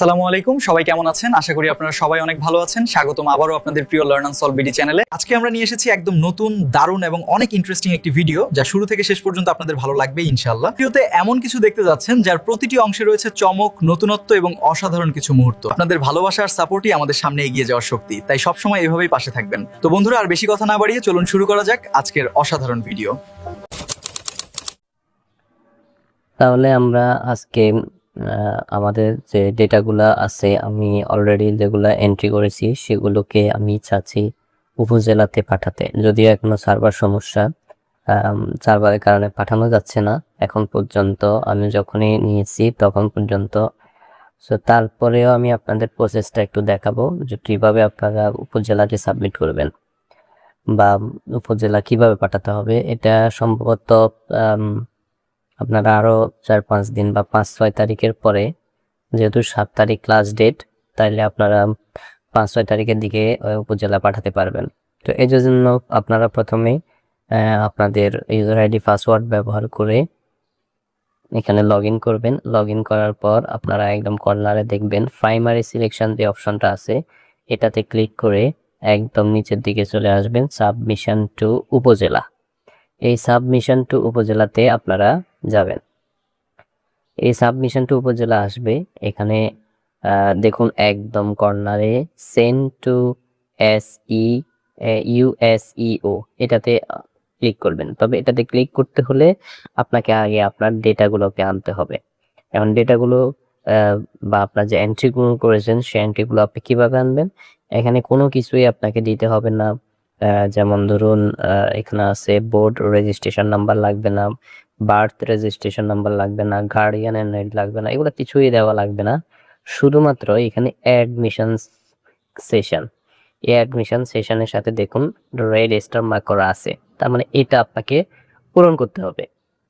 আসসালামু আলাইকুম, সবাই কেমন আছেন? আশা করি আপনারা সবাই অনেক ভালো আছেন। স্বাগতম আবারও আপনাদের প্রিয় লার্ন অ্যান্ড সলভ বিডি চ্যানেলে। আজকে আমরা নিয়ে এসেছি একদম নতুন, দারুণ এবং অনেক ইন্টারেস্টিং একটি ভিডিও, যা শুরু থেকে শেষ পর্যন্ত আপনাদের ভালো লাগবে ইনশাআল্লাহ। ভিডিওতে এমন কিছু দেখতে যাচ্ছেন যার প্রতিটি অংশে রয়েছে চমক, নতুনত্ব এবং অসাধারণ কিছু মুহূর্ত। আপনাদের ভালোবাসা আর সাপোর্টই আমাদের সামনে এগিয়ে যাওয়ার শক্তি, তাই সবসময় এভাবেই পাশে থাকবেন। তো বন্ধুরা, আর বেশি কথা না বাড়িয়ে চলুন শুরু করা যাক আজকের অসাধারণ ভিডিও। তাহলে আমরা আজকে আমাদের যে ডেটাগুলা আছে, আমি অলরেডি যেগুলা এন্ট্রি করেছি সেগুলোকে আমি চাচ্ছি উপজেলাতে পাঠাতে। যদিও এখনো সার্ভার সমস্যা, সার্ভারের কারণে পাঠানো যাচ্ছে না এখন পর্যন্ত। আমি যখনই নিয়েছি তখন পর্যন্ত। সো তারপরেও আমি আপনাদের প্রসেসটা একটু দেখাবো যে কিভাবে আপনারা উপজেলাতে সাবমিট করবেন বা উপজেলা কিভাবে পাঠাতে হবে। এটা সম্ভবত আপনারা আরো 4-5 দিন বা 5-6 তারিখের পরে, যেহেতু 7 তারিখ লাস্ট ডেট, তাইলে আপনারা 5-6 তারিখের দিকে উপজেলা পাঠাতে পারবেন। তো এই জন্য আপনারা প্রথমে আপনাদের ইউজার আইডি পাসওয়ার্ড ব্যবহার করে এখানে লগ ইন করবেন। লগ ইন করার পর আপনারা একদম কর্নারে দেখবেন প্রাইমারি সিলেকশন যে অপশনটা আছে, এটাতে ক্লিক করে একদম নিচের দিকে চলে আসবেন সাবমিশন টু উপজেলা। এই সাবমিশন টু উপজেলাতে আপনারা যাবেন। এই সাবমিশন টু উপজেলা আসবে, এখানে দেখুন একদম কর্নারে সেন্ড টু ইউএসইও এটাতে ক্লিক করবেন। তবে এটাতে ক্লিক করতে হলে আপনাকে আগে আপনার ডেটাগুলোকে আনতে হবে। এখন ডেটাগুলো বা আপনার যে এন্ট্রিগুলো করেছেন সেই এন্ট্রিগুলো আপনি কিভাবে আনবেন? এখানে কোনো কিছুই আপনাকে দিতে হবে না। যেমন ধরুন এখানে আছে বোর্ড রেজিস্ট্রেশন নাম্বার লাগবে না, বার্থ রেজিস্ট্রেশন নাম্বার লাগবে না, গার্ডিয়ানের নেট লাগবে না, এগুলো কিছুই দেওয়া লাগবে না। শুধুমাত্র এখানে অ্যাডমিশন সেশন, এই অ্যাডমিশন সেশনের সাথে দেখুন রেড স্টার মার্ক করা আছে, তার মানে এটা আপনাকে পূরণ করতে হবে।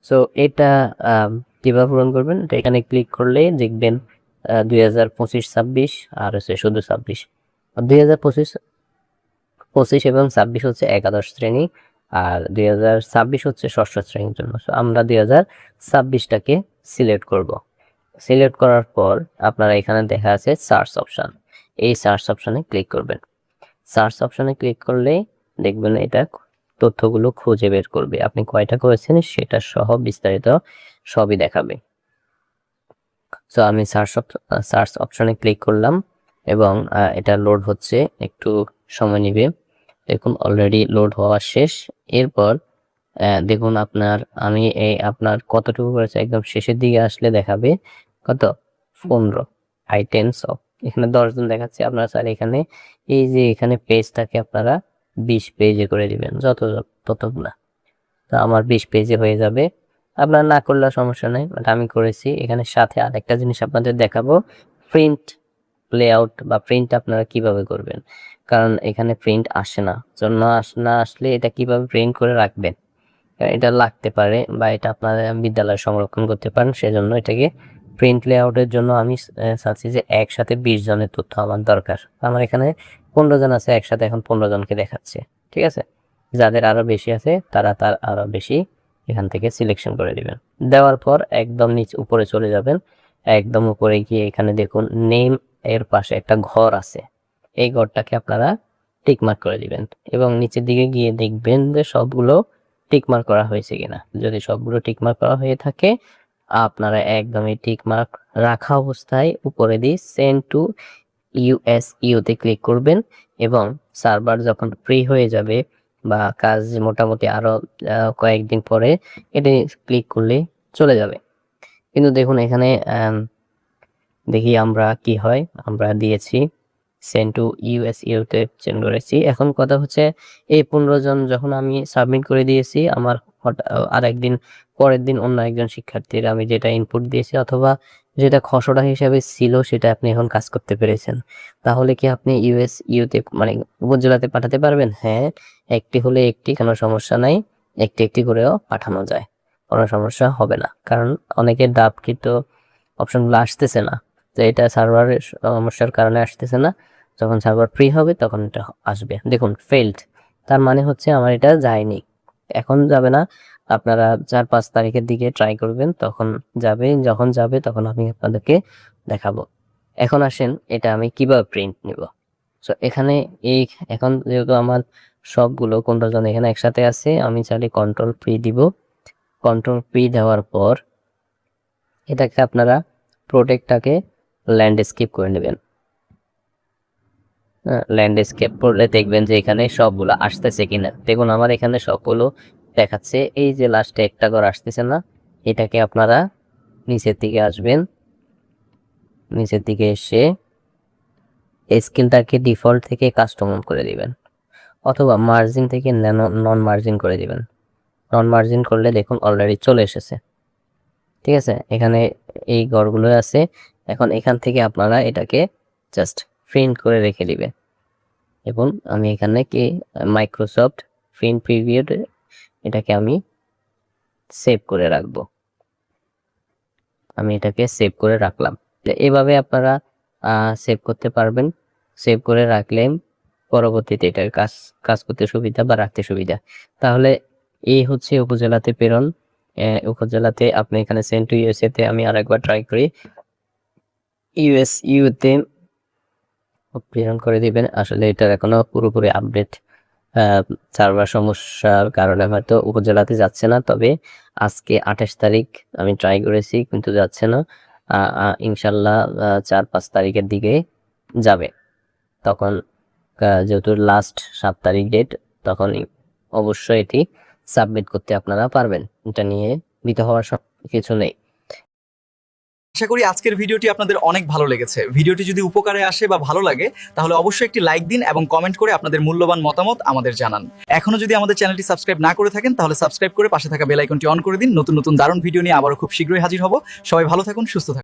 সো এটা কিভাবে পূরণ করবেন? এখানে ক্লিক করলে দেখবেন 2025-26 আর হচ্ছে শুধু 26। 2025 এবং 26 হচ্ছে একাদশ শ্রেণী, আর 2026 হচ্ছে ষষ্ঠ শ্রেণীর জন্য। আমরা 2026টাকে সিলেক্ট করব। সিলেক্ট করার পর আপনারা এখানে দেখা আছে সার্চ অপশন, এই সার্চ অপশনে ক্লিক করবেন। সার্চ অপশনে ক্লিক করলে দেখবেন এটা তথ্যগুলো খুঁজে বের করবে, আপনি কয়টা করেছেন সেটা সহ বিস্তারিত সবই দেখাবে। সো আমি সার্চ অপশনে ক্লিক করলাম এবং এটা লোড হচ্ছে, একটু সময় নেবে। দেখুন অলরেডি লোড হওয়া শেষ। এরপর দেখুন আমি আপনার কতটুকু করেছে, একদম শেষের দিকে আসলে দেখাবে কত 15 আইটেমস অফ, এখানে 10 জন দেখাচ্ছে। আপনারা স্যার এখানে এই যে এখানে পেজটাকে আপনারা 20 পেজে করে দিবেন, ততগুলা। তো আমার 20 পেজে হয়ে যাবে, আপনার না করলে সমস্যা নেই, বাট আমি করেছি। এখানে সাথে আরেকটা জিনিস আপনাদের দেখাবো, প্রিন্ট লেআউট বা প্রিন্ট আপনারা কিভাবে করবেন, কারণ এখানে প্রিন্ট আসে না। না আসলে এটা কিভাবে প্রিন্ট করে রাখবেন, এটা লাগতে পারে বা এটা আপনারা বিদ্যালয়ে সংরক্ষণ করতে পারেন। সেজন্য এটাকে প্রিন্ট লেআউটের জন্য আমি চাচ্ছি যে একসাথে 20 জনের তথ্য আমার দরকার। আমার এখানে 15 জন আছে, একসাথে এখন 15 জনকে দেখাচ্ছে। ঠিক আছে, যাদের আরো বেশি আছে তারা তার আরো বেশি এখান থেকে সিলেকশন করে দিবেন। দেওয়ার পর একদম নিচে উপরে চলে যাবেন। একদম উপরে গিয়ে এখানে দেখুন নেম এর পাশে একটা ঘর আছে, এই ঘরটাকে আপনারা টিকমার্ক করে দিবেন এবং নিচের দিকে গিয়ে দেখবেন যে সবগুলো টিকমার্ক করা হয়েছে কিনা। যদি সবগুলো টিকমার্ক করা হয়ে থাকে, আপনারা একদমই টিকমার্ক রাখা অবস্থায় উপরে দিয়ে সেন্ড টু ইউএসইও তে ক্লিক করবেন এবং সার্ভার যখন ফ্রি হয়ে যাবে বা কাজ মোটামুটি আরো কয়েকদিন পরে এটা ক্লিক করলে চলে যাবে। কিন্তু দেখুন এখানে দেখি আমরা কি হয়। আমরা দিয়েছি সেন্ড টু ইউএসইও তে চেঞ্জ করেছি। এখন কথা হচ্ছে এই 15 জন যখন আমি সাবমিট করে দিয়েছি, আমার আর একদিন পরের দিন অন্য একজন শিক্ষার্থীর আমি যেটা ইনপুট দিয়েছি অথবা যেটা খসড়া হিসাবে ছিল সেটা আপনি এখন কাজ করতে পেরেছেন, তাহলে কি আপনি ইউএসইও তে মানে উপজেলাতে পাঠাতে পারবেন? হ্যাঁ, একটি হলে একটি, কোনো সমস্যা নাই, একটি একটি করেও পাঠানো যায়, কোনো সমস্যা হবে না। কারণ অনেকের ডাবকৃত অপশনগুলো আসতেছে না, তো এটা সার্ভারের সমস্যার কারণে আসতেছে না। যখন সার্ভার ফ্রি হবে তখন এটা আসবে। দেখুন ফেইল্ড, তার মানে হচ্ছে আমার এটা যায়নি, এখন যাবে না। আপনারা 4-5 তারিখের দিকে ট্রাই করবেন, তখন যাবে। যখন যাবে তখন আমি আপনাদেরকে দেখাবো। এখন আসেন এটা আমি কিভাবে প্রিন্ট নিব। সো এখানে এখন যেহেতু আমার সবগুলো কন্ট্রোল এখানে একসাথে আছে, আমি চাইলে কন্ট্রোল পি দিব। কন্ট্রোল পি দেওয়ার পর এটাকে আপনারা প্রোটেক্টটাকে ল্যান্ডস্কেপ করে নেবেন। ল্যান্ডস্কেপ করলে দেখবেন যে এখানে সবগুলো আসতেছে কিনা। দেখুন আমার এখানে সবগুলো দেখাচ্ছে। এই যে লাস্টে একটা ঘর আসতেছে না, এটাকে আপনারা নিচের দিকে আসবেন, নিচের দিকে এসে স্কেলটাকে ডিফল্ট থেকে কাস্টম করে দিবেন, অথবা মার্জিন থেকে নন মার্জিন করে দিবেন। নন মার্জিন করলে দেখুন অলরেডি চলে এসেছে। ঠিক আছে, এখানে এই ঘরগুলো আছে। এখন এখান থেকে আপনারা এটাকে জাস্ট প্রিন্ট করে রেখে দিবেন। এবং আমি এখানে কি মাইক্রোসফট প্রিন্ট প্রিভিউ এটাকে আমি সেভ করে রাখবো। আমি এটাকে সেভ করে রাখলাম। তো এভাবে আপনারা সেভ করতে পারবেন। সেভ করে রাখলে পরবর্তীতে এটার কাজ করতে সুবিধা বা রাখতে সুবিধা। তাহলে এই হচ্ছে উপজেলাতে প্রেরণ। উপজেলাতে আপনি এখানে সেন্ড টু ইউএসএ তে আমি আরেকবার ট্রাই করি। ইউতে প্রেরণ করে দিবেন। আসলে এটার এখনো পুরোপুরি আপডেট, সার্ভার সমস্যার কারণে হয়তো উপজেলাতে যাচ্ছে না। তবে আজকে 28 তারিখ আমি ট্রাই করেছি, কিন্তু যাচ্ছে না। ইনশাল্লাহ 4-5 তারিখের দিকে যাবে। তখন যেহেতু লাস্ট 7 তারিখ ডেট, তখন অবশ্যই এটি সাবমিট করতে আপনারা পারবেন। এটা নিয়ে ভীত হওয়ার কিছু নেই। আশা করি আজকের ভিডিওটি আপনাদের অনেক ভালো লেগেছে। ভিডিওটি যদি উপকারে আসে বা ভালো লাগে তাহলে অবশ্যই একটি লাইক দিন এবং কমেন্ট করে আপনাদের মূল্যবান মতামত আমাদের জানান। এখনো যদি আমাদের চ্যানেলটি সাবস্ক্রাইব না করে থাকেন তাহলে সাবস্ক্রাইব করে পাশে থাকা বেল আইকনটি অন করে দিন। নতুন নতুন দারুণ ভিডিও নিয়ে আবারও খুব শীঘ্রই হাজির হব। সবাই ভালো থাকুন, সুস্থ থাকুন।